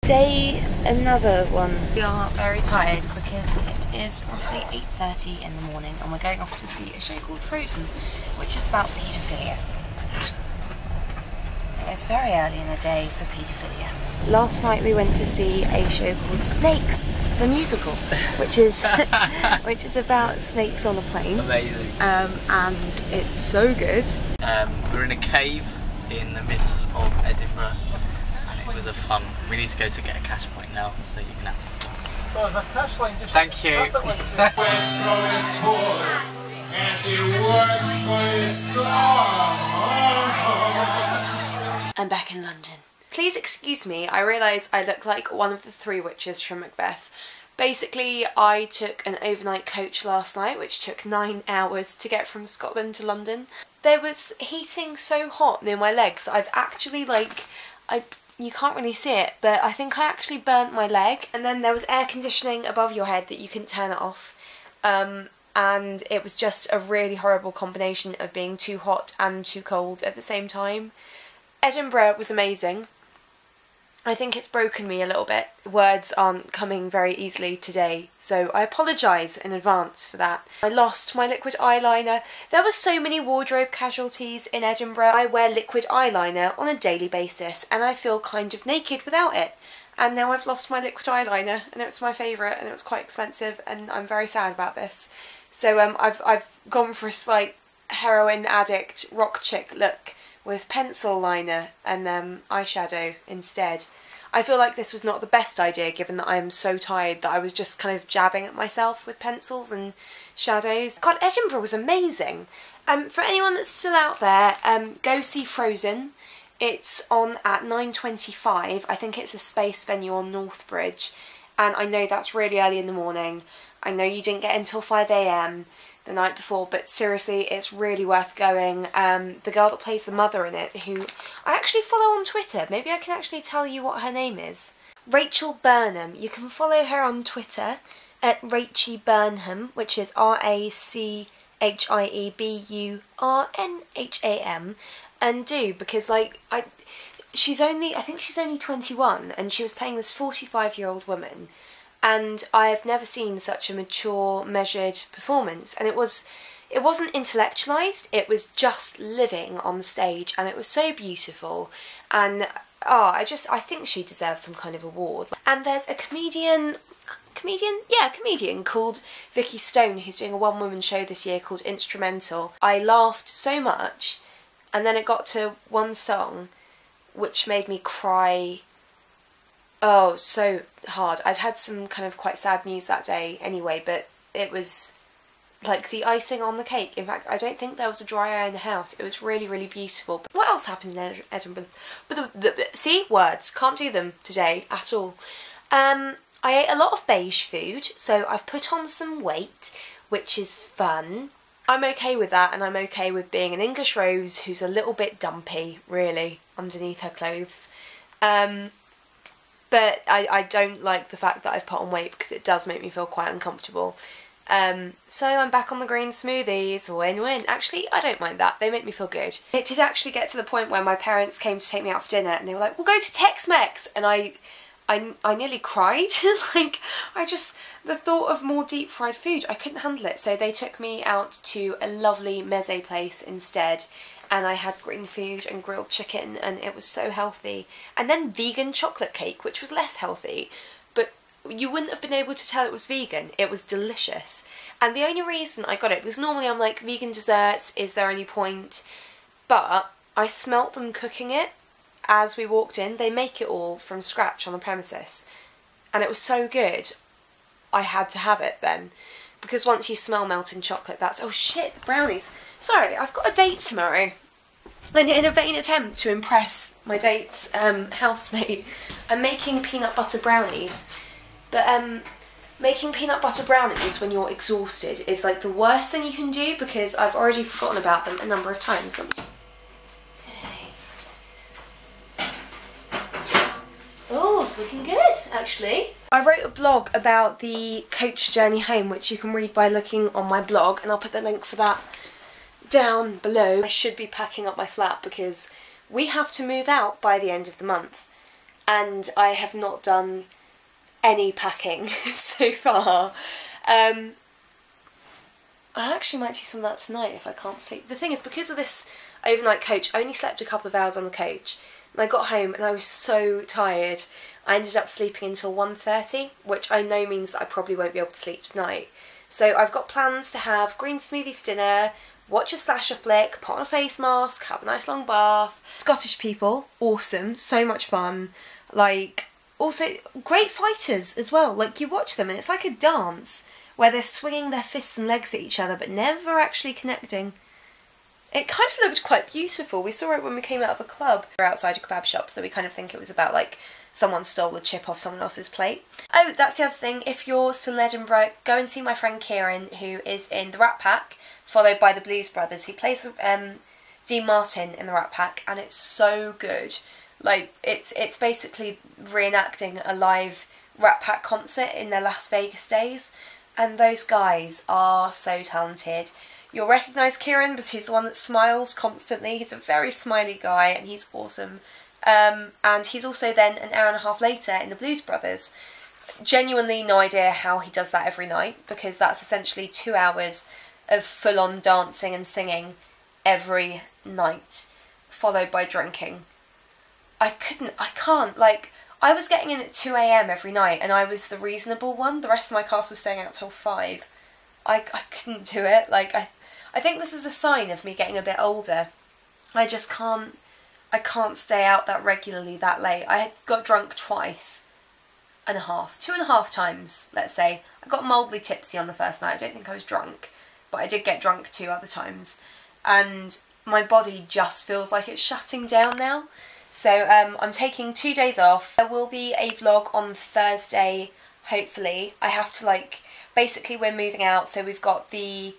Another one. We are very tired because it is roughly 8:30 in the morning and we're going off to see a show called Frozen, which is about paedophilia. It's very early in the day for paedophilia. Last night we went to see a show called Snakes, the musical, which is about snakes on a plane. Amazing. And it's so good. We're in a cave in the middle of Edinburgh. It was a fun. We need to go to get a cash point now, so you're gonna have to stop. So there's a cash line just. Thank you. I'm back in London. Please excuse me, I realise I look like one of the three witches from Macbeth. Basically, I took an overnight coach last night, which took 9 hours to get from Scotland to London. There was heating so hot near my legs that I've actually, you can't really see it, but I think I actually burnt my leg. And then there was air conditioning above your head that you couldn't turn it off. And it was just a really horrible combination of being too hot and too cold at the same time. Edinburgh was amazing. I think it's broken me a little bit. Words aren't coming very easily today, so I apologise in advance for that. I lost my liquid eyeliner. There were so many wardrobe casualties in Edinburgh. I wear liquid eyeliner on a daily basis and I feel kind of naked without it. And now I've lost my liquid eyeliner and it was my favourite and it was quite expensive and I'm very sad about this. So I've gone for a slight heroin addict rock chick look with pencil liner and eyeshadow instead. I feel like this was not the best idea given that I am so tired that I was just kind of jabbing at myself with pencils and shadows. God, Edinburgh was amazing. For anyone that's still out there, go see Frozen. It's on at 9:25. I think it's a space venue on Northbridge. And I know that's really early in the morning. I know you didn't get until 5 AM the night before, but seriously, it's really worth going. The girl that plays the mother in it, who I actually follow on Twitter, maybe I can actually tell you what her name is. Rachel Burnham. You can follow her on Twitter at Rachie Burnham, which is RACHIEBURNHAM, and do, because I think she's only 21 and she was playing this 45-year-old woman. And I have never seen such a mature, measured performance. And it wasn't intellectualised, it was just living on the stage and it was so beautiful. And I think she deserves some kind of award. And there's a comedian called Vicky Stone who's doing a one-woman show this year called Instrumental. I laughed so much and then it got to one song which made me cry. Oh, so hard. I'd had some kind of quite sad news that day anyway, but it was like the icing on the cake. In fact, I don't think there was a dry eye in the house. It was really, really beautiful. But what else happened in Edinburgh? See? Words. Can't do them today at all. I ate a lot of beige food, so I've put on some weight, which is fun. I'm okay with that, and I'm okay with being an English rose who's a little bit dumpy, really, underneath her clothes. But I don't like the fact that I've put on weight because it does make me feel quite uncomfortable. So I'm back on the green smoothies, win-win. Actually, I don't mind that, they make me feel good. It did actually get to the point where my parents came to take me out for dinner and they were like, we'll go to Tex-Mex! And I nearly cried. The thought of more deep fried food, I couldn't handle it. So they took me out to a lovely meze place instead. And I had green food and grilled chicken and it was so healthy. And then vegan chocolate cake, which was less healthy, but you wouldn't have been able to tell it was vegan. It was delicious. And the only reason I got it was normally I'm like, vegan desserts, is there any point? But I smelt them cooking it as we walked in. They make it all from scratch on the premises. And it was so good, I had to have it then. Because once you smell melting chocolate, that's... Oh shit, the brownies. Sorry, I've got a date tomorrow. And in a vain attempt to impress my date's housemate, I'm making peanut butter brownies. But making peanut butter brownies when you're exhausted is like the worst thing you can do because I've already forgotten about them a number of times. Okay. Oh, it's looking good, actually. I wrote a blog about the coach journey home, which you can read by looking on my blog, and I'll put the link for that down below. I should be packing up my flat because we have to move out by the end of the month. and I have not done any packing so far. I actually might do some of that tonight if I can't sleep. The thing is, because of this overnight coach, I only slept a couple of hours on the coach, and I got home and I was so tired. I ended up sleeping until 1:30, which I know means that I probably won't be able to sleep tonight. So I've got plans to have green smoothie for dinner, watch a slasher flick, put on a face mask, have a nice long bath. Scottish people, awesome, so much fun. Like, also great fighters as well. Like, you watch them and it's like a dance where they're swinging their fists and legs at each other but never actually connecting. It kind of looked quite beautiful. We saw it when we came out of a club. We're outside a kebab shop, so we kind of think it was about, like, someone stole the chip off someone else's plate. Oh, that's the other thing. If you're still in Edinburgh, go and see my friend Kieran, who is in the Rat Pack, followed by the Blues Brothers. He plays Dean Martin in the Rat Pack, and it's so good. Like, it's basically reenacting a live Rat Pack concert in their Las Vegas days, and those guys are so talented. You'll recognise Kieran because he's the one that smiles constantly. He's a very smiley guy and he's awesome. And he's also then an hour and a half later in the Blues Brothers. Genuinely no idea how he does that every night, because that's essentially 2 hours of full-on dancing and singing every night, followed by drinking. I can't, like, I was getting in at 2 AM every night and I was the reasonable one. The rest of my cast was staying out till 5. I couldn't do it. Like, I think this is a sign of me getting a bit older. I can't stay out that regularly that late. I got drunk twice and a half, 2.5 times, let's say. I got mildly tipsy on the first night. I don't think I was drunk, but I did get drunk 2 other times. And my body just feels like it's shutting down now. So I'm taking 2 days off. There will be a vlog on Thursday, hopefully. I have to, like, basically we're moving out, so we've got the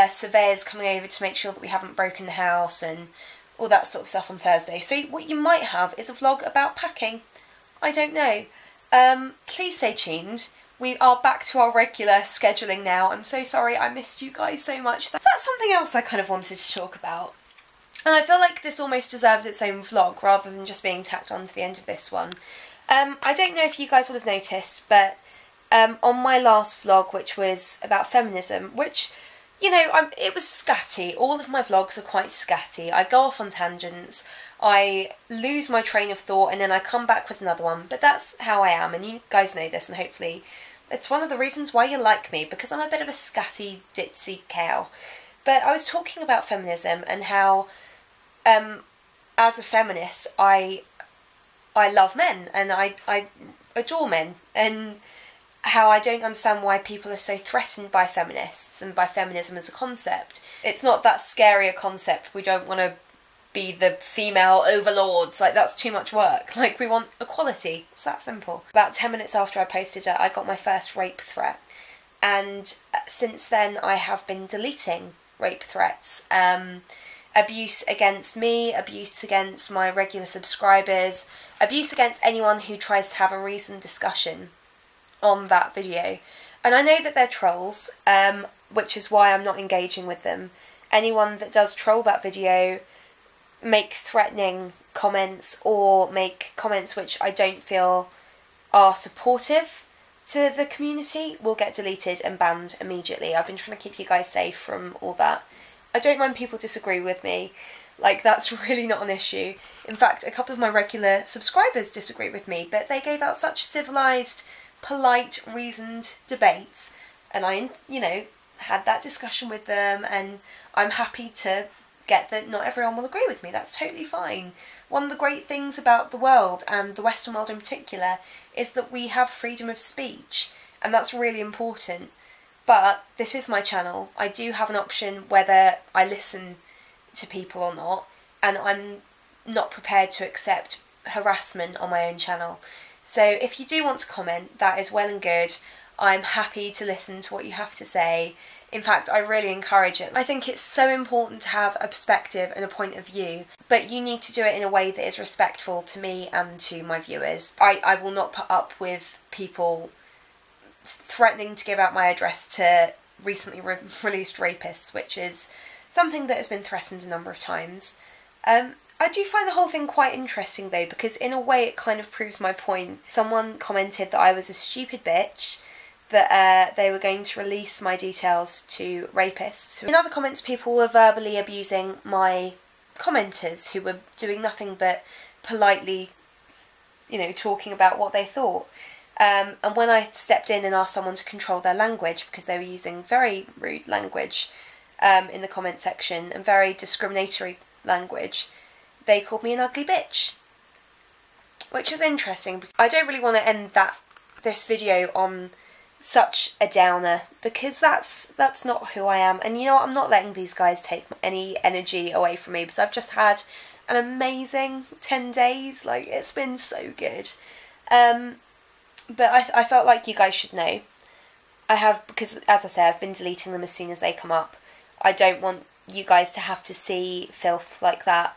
surveyors coming over to make sure that we haven't broken the house and all that sort of stuff on Thursday. So what you might have is a vlog about packing. I don't know. Please stay tuned. We are back to our regular scheduling now. I'm so sorry, I missed you guys so much. That's something else I kind of wanted to talk about. And I feel like this almost deserves its own vlog rather than just being tacked on to the end of this one. I don't know if you guys would have noticed, but on my last vlog, which was about feminism, which, you know, it was scatty. All of my vlogs are quite scatty. I go off on tangents, I lose my train of thought, and then I come back with another one. But that's how I am, and you guys know this, and hopefully it's one of the reasons why you like me, because I'm a bit of a scatty, ditzy cow. But I was talking about feminism and how, as a feminist, I love men, and I adore men, and how I don't understand why people are so threatened by feminists and by feminism as a concept. It's not that scary a concept. We don't want to be the female overlords. Like, that's too much work. Like, we want equality. It's that simple. About 10 minutes after I posted it, I got my first rape threat. And since then, I have been deleting rape threats. Abuse against me, abuse against my regular subscribers, abuse against anyone who tries to have a reasoned discussion on that video. And I know that they're trolls, which is why I'm not engaging with them. Anyone that does troll that video, make threatening comments or make comments which I don't feel are supportive to the community, will get deleted and banned immediately. I've been trying to keep you guys safe from all that. I don't mind people disagree with me. Like, that's really not an issue. In fact, a couple of my regular subscribers disagree with me, but they gave out such civilised, polite, reasoned debates, and I, you know, had that discussion with them, and I'm happy to get that not everyone will agree with me. That's totally fine. One of the great things about the world, and the Western world in particular, is that we have freedom of speech, and that's really important. But this is my channel. I do have an option whether I listen to people or not, and I'm not prepared to accept harassment on my own channel. So if you do want to comment, that is well and good. I'm happy to listen to what you have to say. In fact, I really encourage it. I think it's so important to have a perspective and a point of view, but you need to do it in a way that is respectful to me and to my viewers. I will not put up with people threatening to give out my address to recently released rapists, which is something that has been threatened a number of times. I do find the whole thing quite interesting though, because in a way it kind of proves my point. Someone commented that I was a stupid bitch, that they were going to release my details to rapists. In other comments, people were verbally abusing my commenters who were doing nothing but politely, you know, talking about what they thought. And when I stepped in and asked someone to control their language, because they were using very rude language in the comment section and very discriminatory language, they called me an ugly bitch, which is interesting. I don't really want to end this video on such a downer, because that's not who I am. And you know what, I'm not letting these guys take any energy away from me, because I've just had an amazing 10 days. Like, it's been so good. But I felt like you guys should know. I have, because as I say, I've been deleting them as soon as they come up. I don't want you guys to have to see filth like that.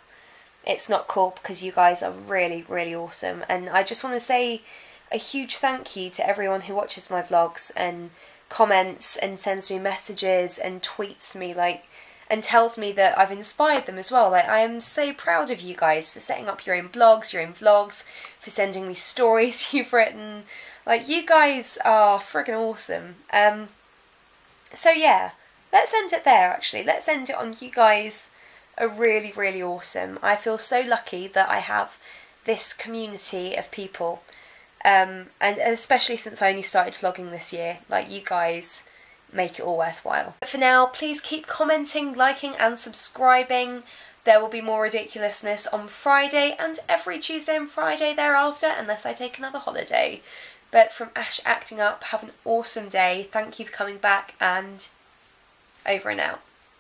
It's not cool, because you guys are really, really awesome. And I just want to say a huge thank you to everyone who watches my vlogs and comments and sends me messages and tweets me, like, and tells me that I've inspired them as well. Like, I am so proud of you guys for setting up your own blogs, your own vlogs, for sending me stories you've written. Like, you guys are friggin' awesome. So yeah, let's end it there actually. Let's end it on you guys are really, really awesome. I feel so lucky that I have this community of people. And especially since I only started vlogging this year. Like, you guys make it all worthwhile. But for now, please keep commenting, liking and subscribing. There will be more ridiculousness on Friday and every Tuesday and Friday thereafter, unless I take another holiday. But from Ash Acting Up, have an awesome day. Thank you for coming back, and over and out.